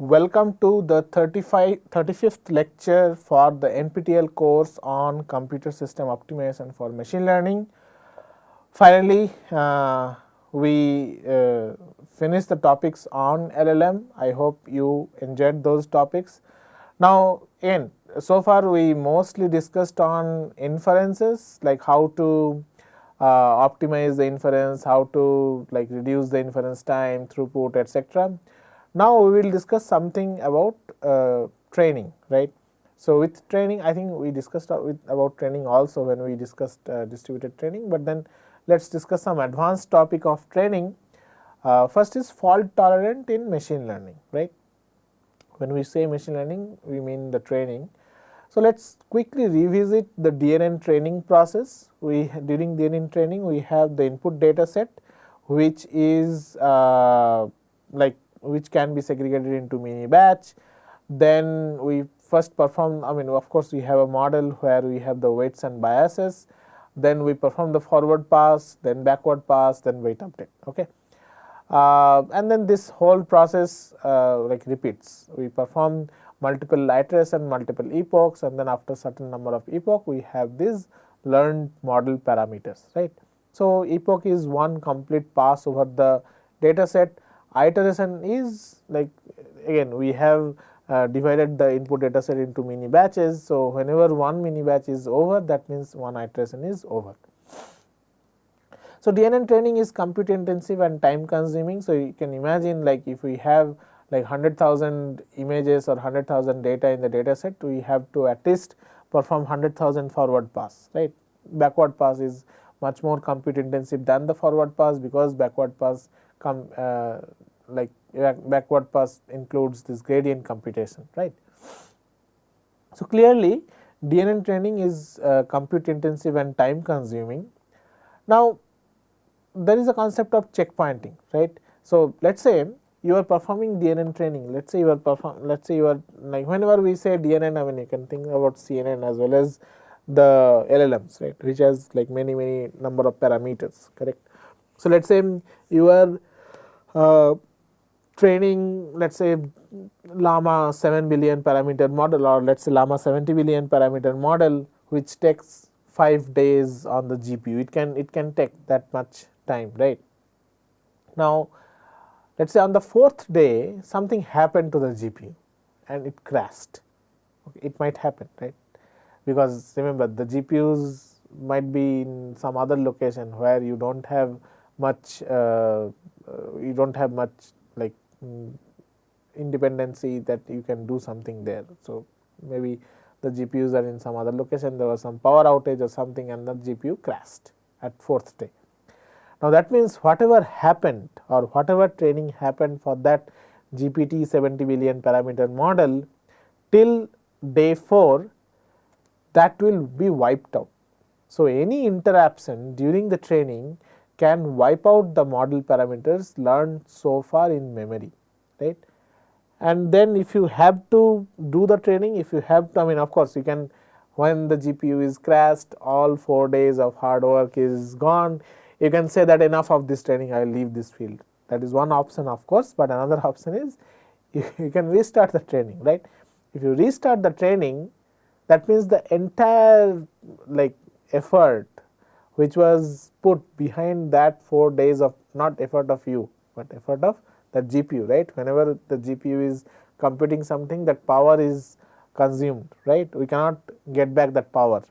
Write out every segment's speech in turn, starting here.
Welcome to the 35th lecture for the NPTEL course on computer system optimization for machine learning. Finally, we finished the topics on LLM. I hope you enjoyed those topics. Now, again, so far we mostly discussed on inferences, like how to optimize the inference, how to like reduce the inference time, throughput, etc. Now we will discuss something about training, right? So with training, I think we discussed about training also when we discussed distributed training, but then let's discuss some advanced topic of training. First is fault tolerant in machine learning, right? When we say machine learning, we mean the training. So let's quickly revisit the DNN training process. During DNN training, we have the input data set, which is which can be segregated into mini batch. Then we first perform, of course we have a model where we have the weights and biases. Then we perform the forward pass, then backward pass, then weight update. Okay. And then this whole process repeats. We perform multiple iteration, multiple epochs, and then after certain number of epoch, we have these learned model parameters, right? So epoch is one complete pass over the data set. Iteration is like, again, we have divided the input data set into mini batches. So whenever one mini batch is over, that means one iteration is over. So DNN training is compute intensive and time consuming. So you can imagine, like if we have like 100,000 images or 100,000 data in the data set, we have to at least perform 100,000 forward pass, right? Backward pass is much more compute intensive than the forward pass, because backward pass backward pass includes this gradient computation, right? So clearly DNN training is compute intensive and time consuming. Now there is a concept of checkpointing, right? So let's say you are performing DNN training. Let's say you are like, whenever we say DNN, you can think about CNN as well as the LLMs, right, which has like many number of parameters, correct? So let's say you are training, let's say Llama 7 billion parameter model, or let's say Llama 70 billion parameter model, which takes 5 days on the GPU. It can take that much time, right? Now let's say on the 4th day something happened to the GPU and it crashed. Okay, it might happen, right? Because remember, the GPUs might be in some other location where you don't have much like independency that you can do something there. So maybe the GPUs are in some other location, there was some power outage or something, and the GPU crashed at 4th day. Now that means whatever happened or whatever training happened for that GPT 70 billion parameter model till day 4, that will be wiped out. So any interruption during the training can wipe out the model parameters learned so far in memory, right? And then if you have to do the training, if you have to, of course you can, when the GPU is crashed, all 4 days of hard work is gone, you can say that enough of this training, I will leave this field. That is one option, of course, but another option is you can restart the training, right? If you restart the training, that means the entire like effort which was put behind that 4 days of, not effort of you, but effort of the GPU, right? Whenever the GPU is computing something, that power is consumed, right? We cannot get back that power.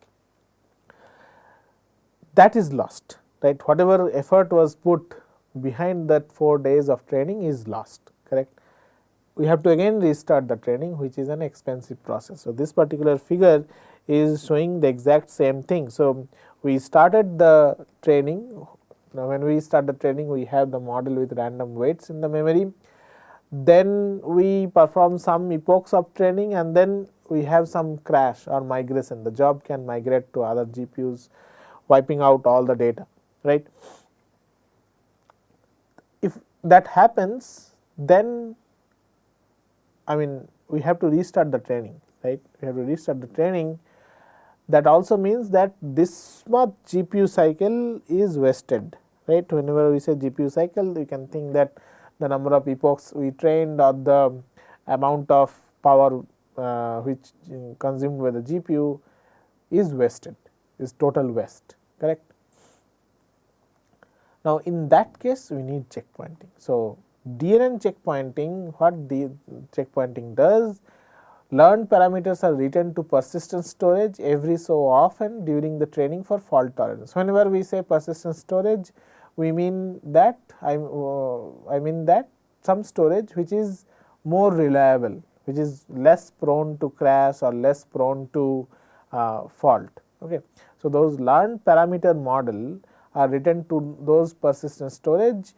That is lost, right? Whatever effort was put behind that 4 days of training is lost, correct? We have to again restart the training, which is an expensive process. So this particular figure is showing the exact same thing. So we started the training. Now when we start the training, we have the model with random weights in the memory. Then we perform some epochs of training, and then we have some crash or migration. The job can migrate to other GPUs, wiping out all the data, right? If that happens, then we have to restart the training, right? We have to restart the training. That also means that this much GPU cycle is wasted, right? Whenever we say GPU cycle, you can think that the number of epochs we trained or the amount of power which consumed by the GPU is wasted, is total waste, correct. Now, in that case we need checkpointing. So, DNN checkpointing, what the checkpointing does, learned parameters are written to persistent storage every so often during the training for fault tolerance. Whenever we say persistent storage, we mean that I mean that some storage which is more reliable, which is less prone to crash or less prone to fault. Okay. So, those learned parameter model are written to those persistent storage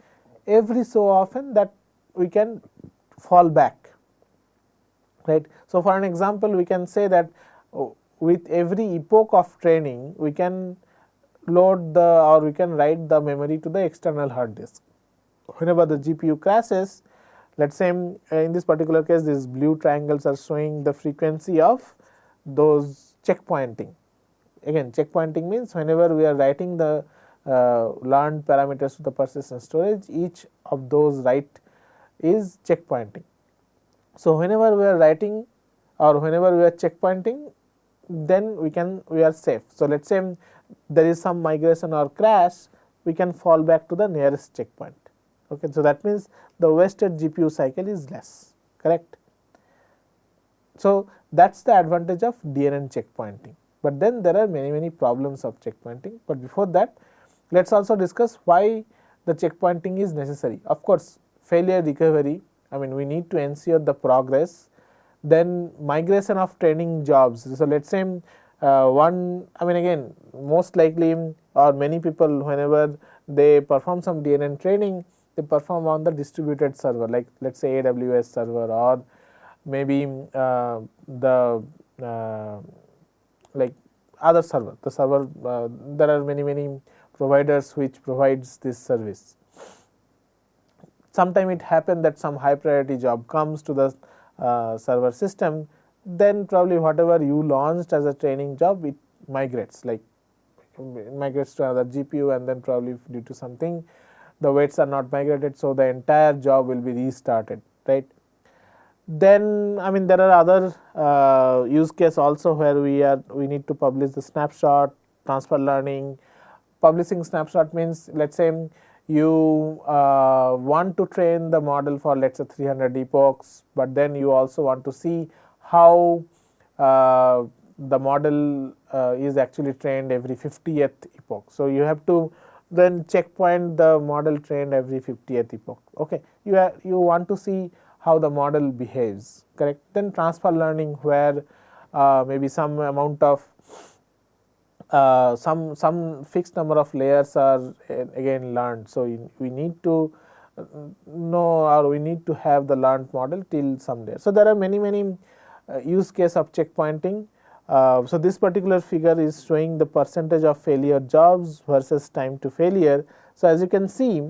every so often that we can fall back, right. So, for an example, we can say that with every epoch of training we can load the or we can write the memory to the external hard disk. Whenever the GPU crashes, let us say in this particular case these blue triangles are showing the frequency of those checkpointing. Again, checkpointing means whenever we are writing the learned parameters to the persistent storage, each of those write is checkpointing. So, whenever we are writing or whenever we are checkpointing, then we are safe. So, let us say there is some migration or crash, we can fall back to the nearest checkpoint. Okay. So, that means the wasted GPU cycle is less, correct. So, that is the advantage of DNN checkpointing, but then there are many problems of checkpointing. But before that, let us also discuss why the checkpointing is necessary. Of course, failure recovery, I mean we need to ensure the progress, then migration of training jobs. So, let us say again most likely or many people whenever they perform some DNN training, they perform on the distributed server, like let us say AWS server or maybe the like other server, the server there are many providers which provides this service. Sometime it happen that some high priority job comes to the server system, then probably whatever you launched as a training job, it migrates, like migrates to another GPU, and then probably due to something the weights are not migrated, so the entire job will be restarted, right. Then there are other use case also where we need to publish the snapshot, transfer learning. Publishing snapshot means, let us say you want to train the model for let us say 300 epochs, but then you also want to see how the model is actually trained every 50th epoch. So, you have to then checkpoint the model trained every 50th epoch. Okay. You want to see how the model behaves, correct. Then transfer learning, where maybe some amount of some fixed number of layers are again learned. So, we need to know or we need to have the learned model till some layer. So, there are many use case of checkpointing. So, this particular figure is showing the percentage of failure jobs versus time to failure. So, as you can see,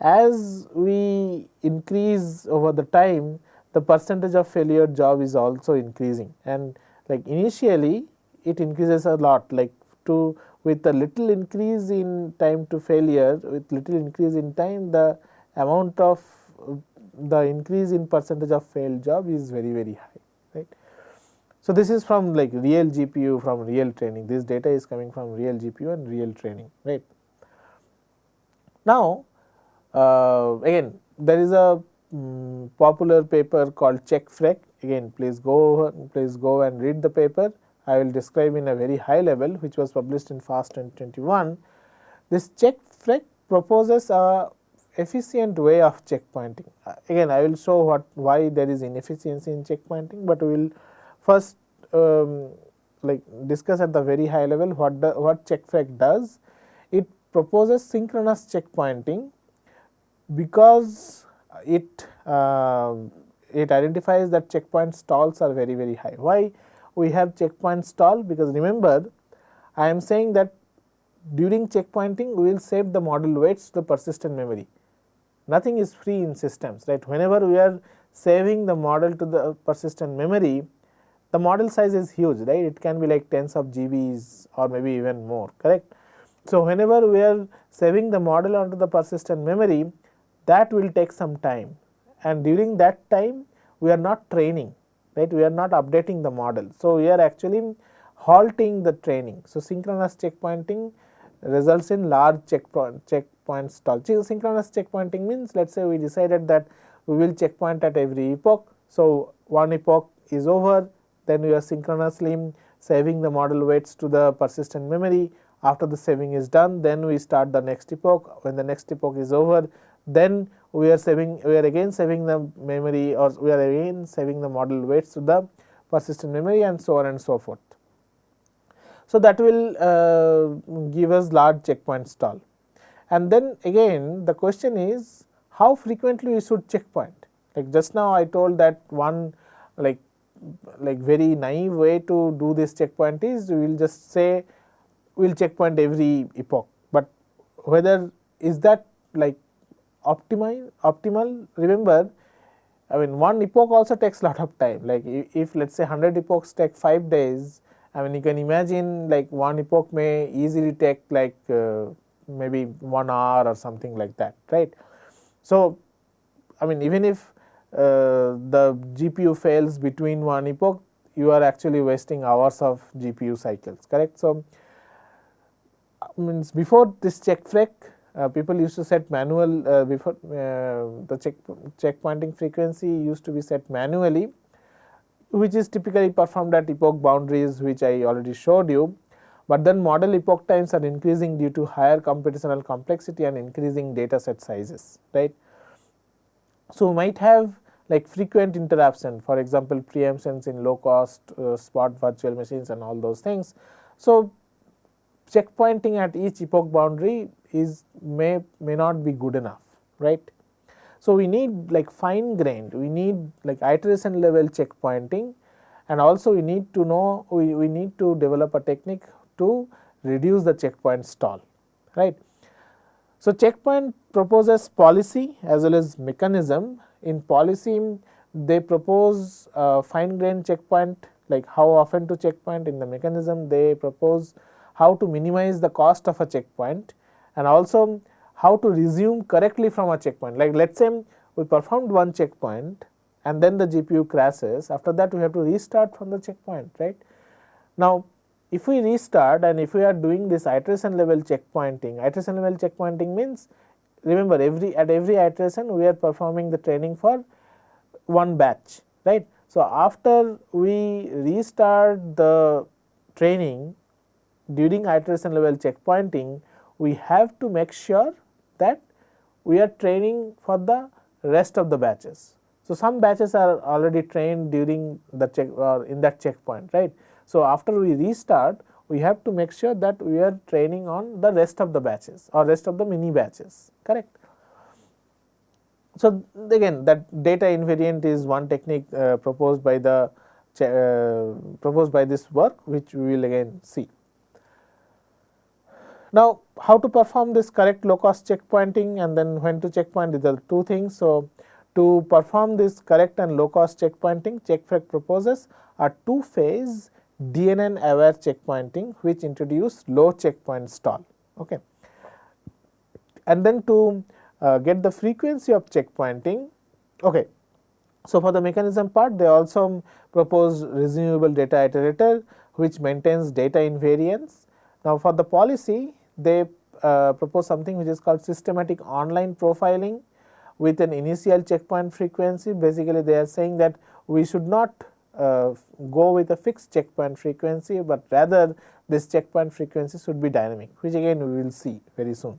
as we increase over the time, the percentage of failure job is also increasing, and like initially it increases a lot, like with a little increase in time to failure, with little increase in time, the amount of the increase in percentage of failed job is very high, right. So, this is from like real GPU, from real training. This data is coming from real GPU and real training, right. Now, again there is a popular paper called chekfreq. Again, please go and read the paper. I will describe in a very high level, which was published in FAST 2021. This chekfreq proposes a efficient way of checkpointing. Again, I will show why there is inefficiency in checkpointing, but we will first like discuss at the very high level what chekfreq does. It proposes synchronous checkpointing because it identifies that checkpoint stalls are very high. Why we have checkpoint stall? Because remember, I am saying that during checkpointing we will save the model weights to the persistent memory. Nothing is free in systems, right. Whenever we are saving the model to the persistent memory, the model size is huge, right. It can be like tens of GBs or maybe even more, correct. So, whenever we are saving the model onto the persistent memory, that will take some time, and during that time we are not training, right? We are not updating the model. So, we are actually halting the training. So, synchronous checkpointing results in large checkpoint stall. Synchronous checkpointing means, let us say we decided that we will checkpoint at every epoch. So, one epoch is over, then we are synchronously saving the model weights to the persistent memory. After the saving is done, then we start the next epoch. When the next epoch is over, then we are again saving the memory, or we are again saving the model weights to the persistent memory, and so on and so forth. So, that will give us large checkpoint stall. And then again the question is, how frequently we should checkpoint? Like just now I told that one like very naive way to do this checkpoint is we will just say we will checkpoint every epoch, but whether is that like optimal? Remember, I mean, one epoch also takes lot of time. Like if let us say 100 epochs take 5 days, I mean you can imagine like one epoch may easily take like maybe 1 hour or something like that, right? So, I mean even if the GPU fails between one epoch, you are actually wasting hours of GPU cycles, correct? So, means before this checkfreq, people used to set manual before the checkpointing frequency used to be set manually, which is typically performed at epoch boundaries, which I already showed you. But then model epoch times are increasing due to higher computational complexity and increasing data set sizes, right? So, we might have like frequent interruption, for example, preemptions in low cost spot virtual machines and all those things. So, checkpointing at each epoch boundary is may not be good enough, right? So, we need like fine grained, we need like iteration level checkpointing, and also we need to know we need to develop a technique to reduce the checkpoint stall, right? So, checkpoint proposes policy as well as mechanism. In policy, they propose fine grained checkpoint, like how often to checkpoint. In the mechanism, they propose how to minimize the cost of a checkpoint, and also how to resume correctly from a checkpoint. Like let us say we performed one checkpoint and then the GPU crashes, after that we have to restart from the checkpoint, right? Now, if we restart and if we are doing this iteration level checkpointing means, remember at every iteration we are performing the training for one batch, right? So, after we restart the training during iteration level checkpointing, we have to make sure that we are training for the rest of the batches. So, some batches are already trained during the check or in that checkpoint, right? So, after we restart, we have to make sure that we are training on the rest of the batches or rest of the mini batches, correct? So, again that data invariant is one technique proposed by this work, which we will again see. Now, how to perform this correct low cost checkpointing and then when to checkpoint, these are the two things. So, to perform this correct and low cost checkpointing, checkfreq proposes a two-phase DNN aware checkpointing, which introduce low checkpoint stall. Okay. And then to get the frequency of checkpointing, okay. So, for the mechanism part, they also propose resumable data iterator, which maintains data invariance. Now, for the policy, they propose something which is called systematic online profiling with an initial checkpoint frequency. Basically, they are saying that we should not go with a fixed checkpoint frequency, but rather this checkpoint frequency should be dynamic, which again we will see very soon.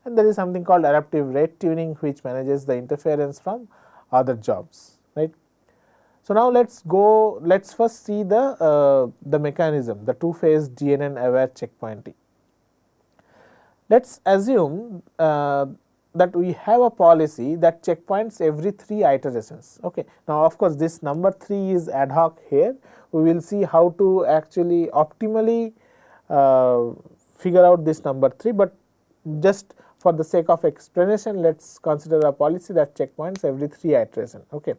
And there is something called adaptive rate tuning, which manages the interference from other jobs, right. So, now let us first see the mechanism, the two-phase DNN aware checkpointing. Let us assume that we have a policy that checkpoints every 3 iterations. Okay. Now, of course, this number 3 is ad hoc here. We will see how to actually optimally figure out this number 3, but just for the sake of explanation, let us consider a policy that checkpoints every 3 iterations. Okay.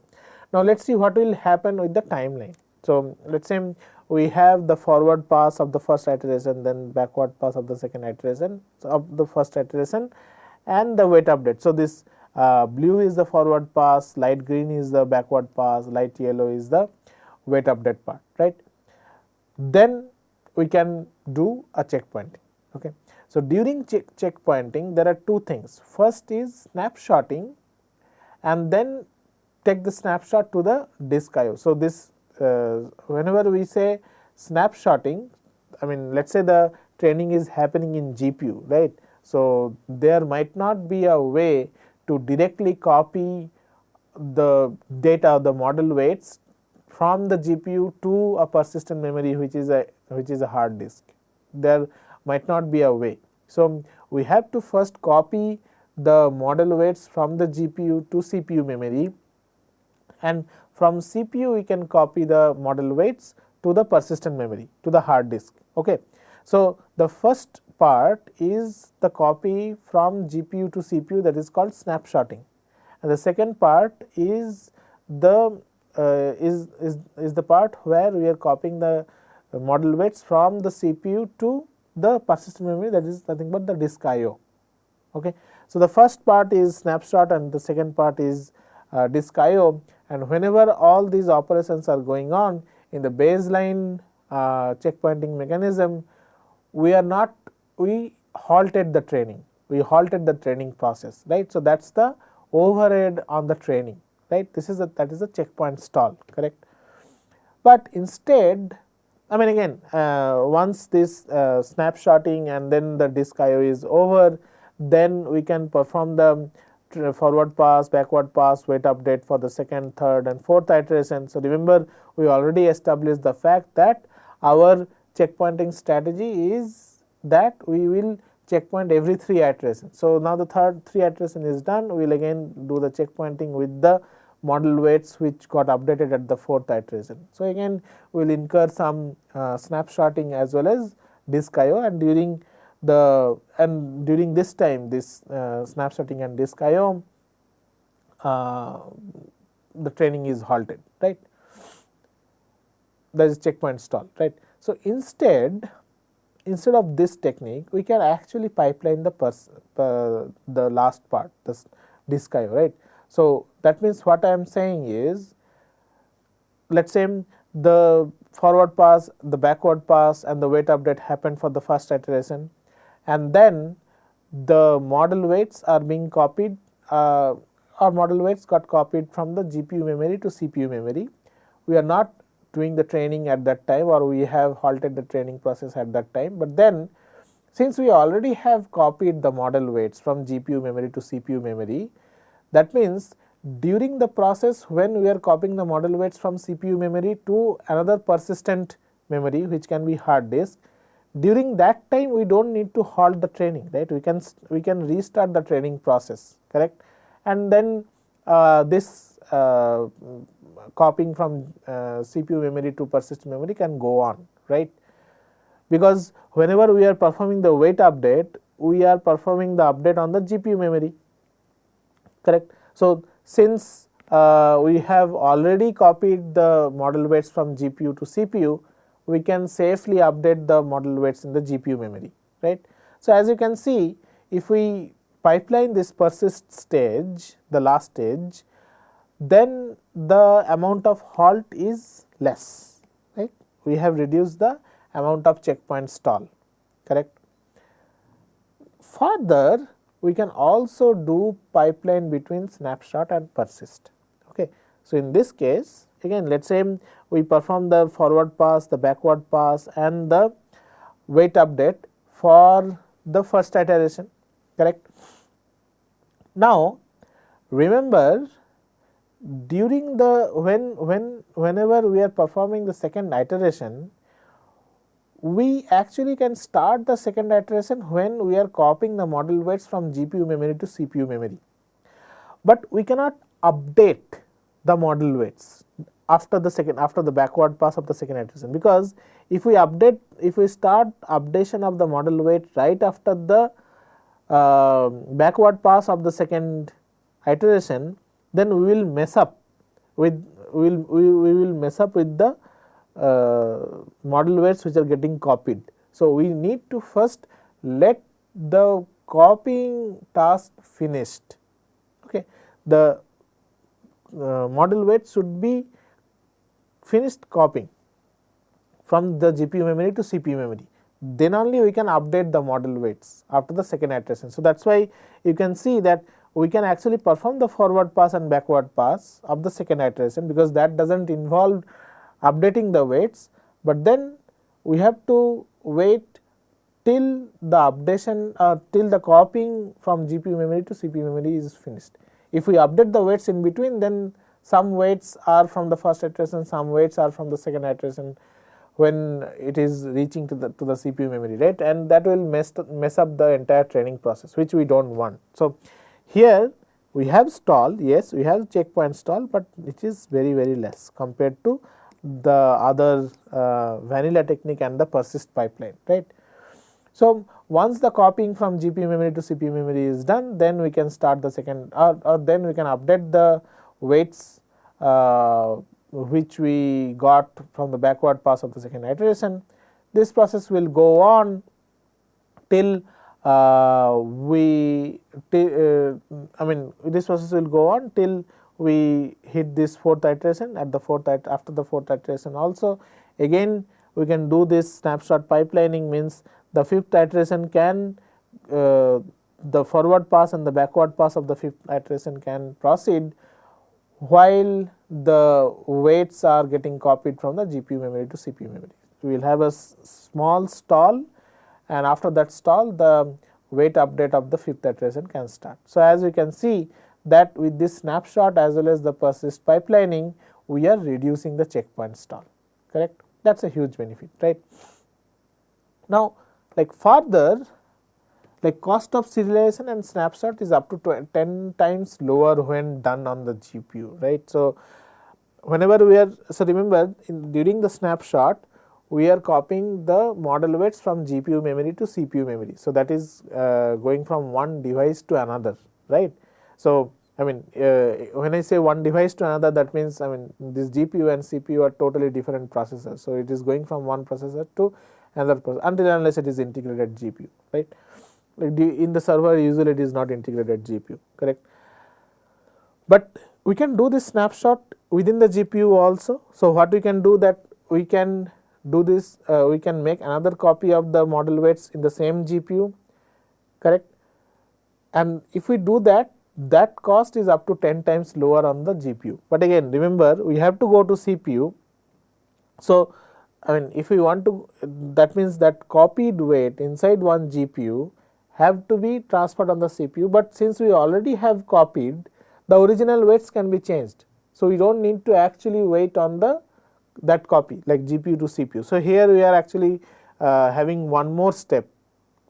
Now, let us see what will happen with the timeline. So, let us say we have the forward pass of the first iteration, then backward pass of the second iteration of the first iteration, and the weight update. So, this blue is the forward pass, light green is the backward pass, light yellow is the wait update part, right. Then we can do a checkpointing. Okay. So, during checkpointing there are two things. First is snapshotting and then take the snapshot to the disk IO. So, this whenever we say snapshotting, I mean let us say the training is happening in GPU, right. So, there might not be a way to directly copy the data, the model weights from the GPU to a persistent memory which is a hard disk. There might not be a way. So, we have to first copy the model weights from the GPU to CPU memory, and from CPU we can copy the model weights to the persistent memory, to the hard disk. Okay. So, the first part is the copy from GPU to CPU, that is called snapshotting, and the second part is the the part where we are copying the model weights from the CPU to the persistent memory, that is nothing but the disk IO. Okay. So, the first part is snapshot and the second part is disk IO, and whenever all these operations are going on in the baseline checkpointing mechanism, we halted the training, we halted the training process, right. So, that is the overhead on the training, right. That is a checkpoint stall, correct. But instead, I mean again once this snapshotting and then the disk IO is over, then we can perform the forward pass, backward pass, wait update for the second, third and fourth iteration. So, remember we already established the fact that our checkpointing strategy is that we will checkpoint every 3 iterations. So, now the third 3 iteration is done, we will again do the checkpointing with the model weights which got updated at the 4th iteration. So, again we will incur some snapshotting as well as disk IO, and during this time, this snapshotting and disk IO, the training is halted, right. That is checkpoint stall, right. So, instead of this technique, we can actually pipeline the last part, this disk IO, right. So, that means what I am saying is, let us say the forward pass, the backward pass and the wait update happened for the first iteration, and then the model weights are being copied or model weights got copied from the GPU memory to CPU memory. We are not doing the training at that time, or we have halted the training process at that time, but then since we already have copied the model weights from GPU memory to CPU memory, that means during the process when we are copying the model weights from CPU memory to another persistent memory which can be hard disk, during that time we do not need to halt the training, right. We can restart the training process, correct, and then this copying from CPU memory to persistent memory can go on, right, because whenever we are performing the wait update, we are performing the update on the GPU memory, correct. So, since we have already copied the model weights from GPU to CPU, we can safely update the model weights in the GPU memory, right. So, as you can see, if we pipeline this persist stage, the last stage, then the amount of halt is less, right. We have reduced the amount of checkpoint stall, correct. Further, we can also do pipeline between snapshot and persist. Okay. So, in this case, again let us say we perform the forward pass, the backward pass and the wait update for the first iteration, correct. Now, remember during the whenever we are performing the second iteration, we actually can start the second iteration when we are copying the model weights from GPU memory to CPU memory, but we cannot update the model weights after the backward pass of the second iteration, because if we start updation of the model weight right after the backward pass of the second iteration, then we will mess up with the model weights which are getting copied. So, we need to first let the copying task finished. Okay. the model weights should be finished copying from the GPU memory to CPU memory. Then only we can update the model weights after the second iteration. So, that is why you can see that we can actually perform the forward pass and backward pass of the second iteration, because that does not involve updating the weights, but then we have to wait till the updation till the copying from GPU memory to CPU memory is finished. If we update the weights in between, then some weights are from the first iteration, some weights are from the second iteration when it is reaching to the CPU memory, right, and that will mess up the entire training process, which we do not want. So, here we have stall, yes, we have checkpoint stall, but it is very less compared to the other vanilla technique and the persist pipeline, right. So, once the copying from GPU memory to CPU memory is done, then we can start the second, or then we can update the weights which we got from the backward pass of the second iteration. This process will go on till this process will go on till we hit this fourth iteration. At the after the fourth iteration also, again we can do this snapshot pipelining, means the fifth iteration can the forward pass and the backward pass of the fifth iteration can proceed while the weights are getting copied from the GPU memory to CPU memory. We will have a small stall, and after that stall the weight update of the fifth iteration can start. So, as you can see that with this snapshot as well as the persist pipelining, we are reducing the checkpoint stall, correct. That is a huge benefit, right. Now, like further, like cost of serialization and snapshot is up to 10 times lower when done on the GPU, right. So, whenever we are, so remember during the snapshot we are copying the model weights from GPU memory to CPU memory. So, that is going from one device to another, right. So, I mean when I say one device to another, that means this GPU and CPU are totally different processors. So, it is going from one processor to another processor until unless it is integrated GPU, right. Like in the server usually it is not integrated GPU, correct. But we can do this snapshot within the GPU also. So, what we can do, that we can do this, we can make another copy of the model weights in the same GPU, correct, and if we do that, that cost is up to 10 times lower on the GPU. But again remember, we have to go to CPU. So, if we want to, that means that copied weight inside one GPU have to be transferred on the CPU, but since we already have copied, the original weights can be changed. So, we do not need to actually wait on that copy like GPU to CPU. So, here we are actually having one more step,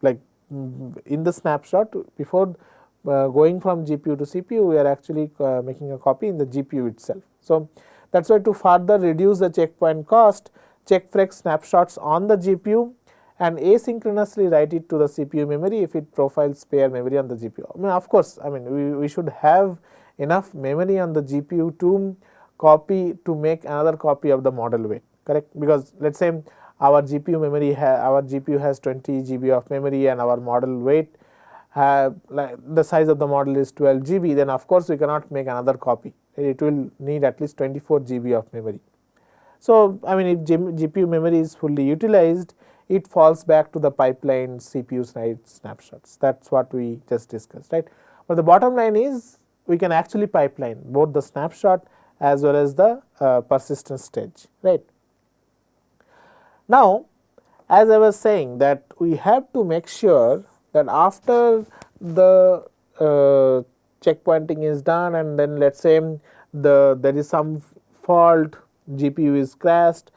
like in the snapshot before going from GPU to CPU, we are actually making a copy in the GPU itself. So, that is why to further reduce the checkpoint cost, checkfreq snapshots on the GPU and asynchronously write it to the CPU memory if it profiles spare memory on the GPU. Of course, we should have enough memory on the GPU to copy, to make another copy of the model weight, correct, because let us say our GPU memory our GPU has 20 GB of memory and our model weight like the size of the model is 12 GB, then of course we cannot make another copy, it will need at least 24 GB of memory. So, if GPU memory is fully utilized, it falls back to the pipeline CPU side snapshots. That is what we just discussed, right. But the bottom line is we can actually pipeline both the snapshot as well as the persistence stage, right. Now, as I was saying that we have to make sure that after the checkpointing is done, and then let us say there is some fault, GPU is crashed,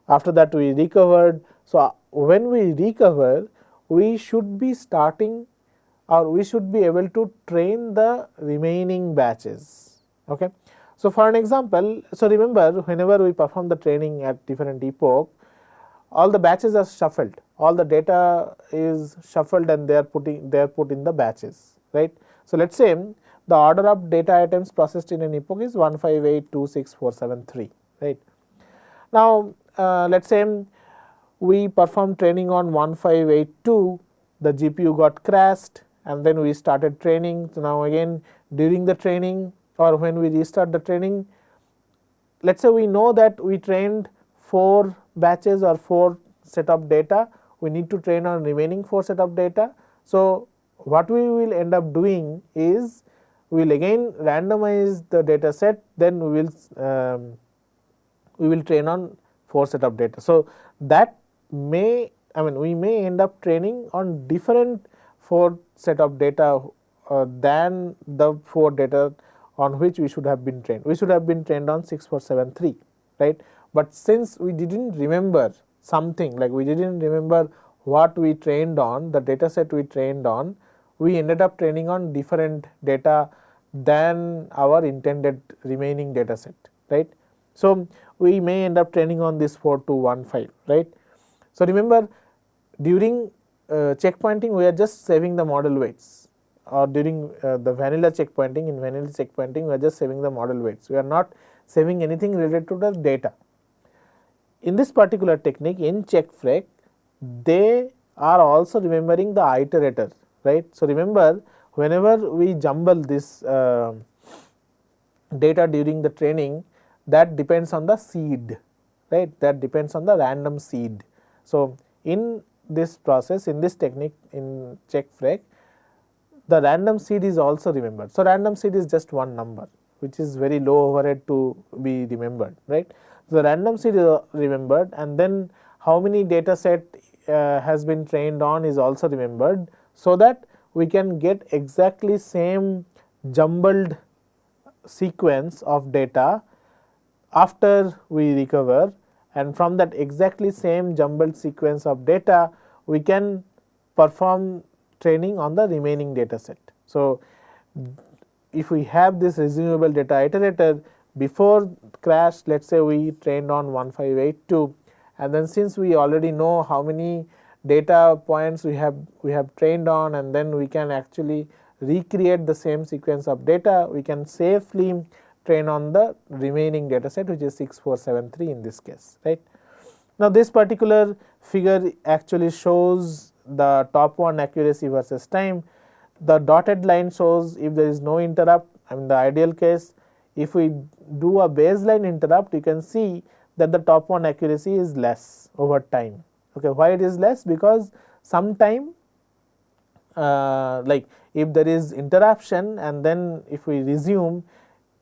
after that we recovered. So, when we recover, we should be starting, or we should be able to train the remaining batches, okay. So, for an example, so remember whenever we perform the training at different epoch, all the batches are shuffled, all the data is shuffled and they are put in the batches, right. So, let us say the order of data items processed in an epoch is 1582647 right. Now, let us say we perform training on 1582, the GPU got crashed and then we started training. So, now again during the training or when we restart the training, let us say we know that we trained 4 batches or 4 set of data, we need to train on remaining 4 set of data. So, what we will end up doing is we will again randomize the data set, then we will train on 4 set of data. So, that may we may end up training on different 4 set of data than the 4 data on which we should have been trained. We should have been trained on 6473, right. But since we did not remember something, like we did not remember what we trained on, the data set we trained on, we ended up training on different data than our intended remaining data set, right. So, we may end up training on this 4215, right. So, remember during checkpointing we are just saving the model weights, or during the vanilla checkpointing, in vanilla checkpointing we are just saving the model weights, we are not saving anything related to the data. In this particular technique in checkfreq, they are also remembering the iterator, right. So, remember whenever we jumble this data during the training, that depends on the seed, right, that depends on the random seed. So, in this process, in this technique in checkfreq, the random seed is also remembered. So, random seed is just one number which is very low overhead to be remembered, right. So, the random seed is remembered, and then how many data set has been trained on is also remembered, so that we can get exactly same jumbled sequence of data after we recover, and from that exactly same jumbled sequence of data we can perform training on the remaining data set. So, if we have this resumable data iterator, before crash, let us say we trained on 1582, and then since we already know how many data points we have trained on, and then we can actually recreate the same sequence of data, we can safely train on the remaining data set, which is 6473 in this case, right. Now, this particular figure actually shows the top one accuracy versus time. The dotted line shows if there is no interrupt, the ideal case. If we do a baseline interrupt, you can see that the top one accuracy is less over time. Okay, why it is less? Because sometime like if there is interruption and then if we resume,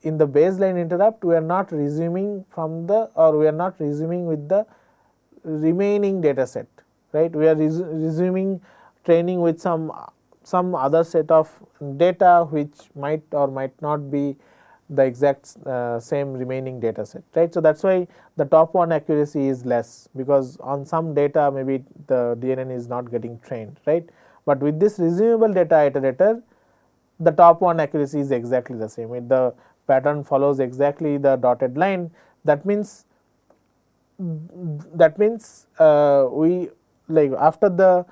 in the baseline interrupt we are not resuming from the, or we are not resuming with the remaining data set, right. We are resuming training with some other set of data which might or might not be the exact same remaining data set, right. So, that is why the top one accuracy is less, because on some data maybe the DNN is not getting trained, right. But with this resumable data iterator, the top one accuracy is exactly the same. If the pattern follows exactly the dotted line, that means we, like after the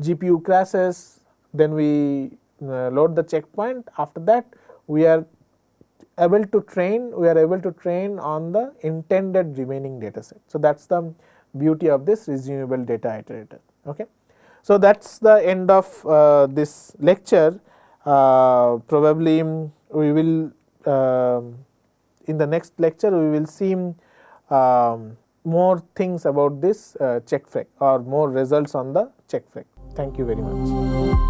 GPU crashes, then we load the checkpoint. After that, we are able to train on the intended remaining data set. So, that is the beauty of this resumable data iterator. Okay. So, that is the end of this lecture. Probably we will in the next lecture we will see more things about this checkfreq, or more results on the checkfreq. Thank you very much.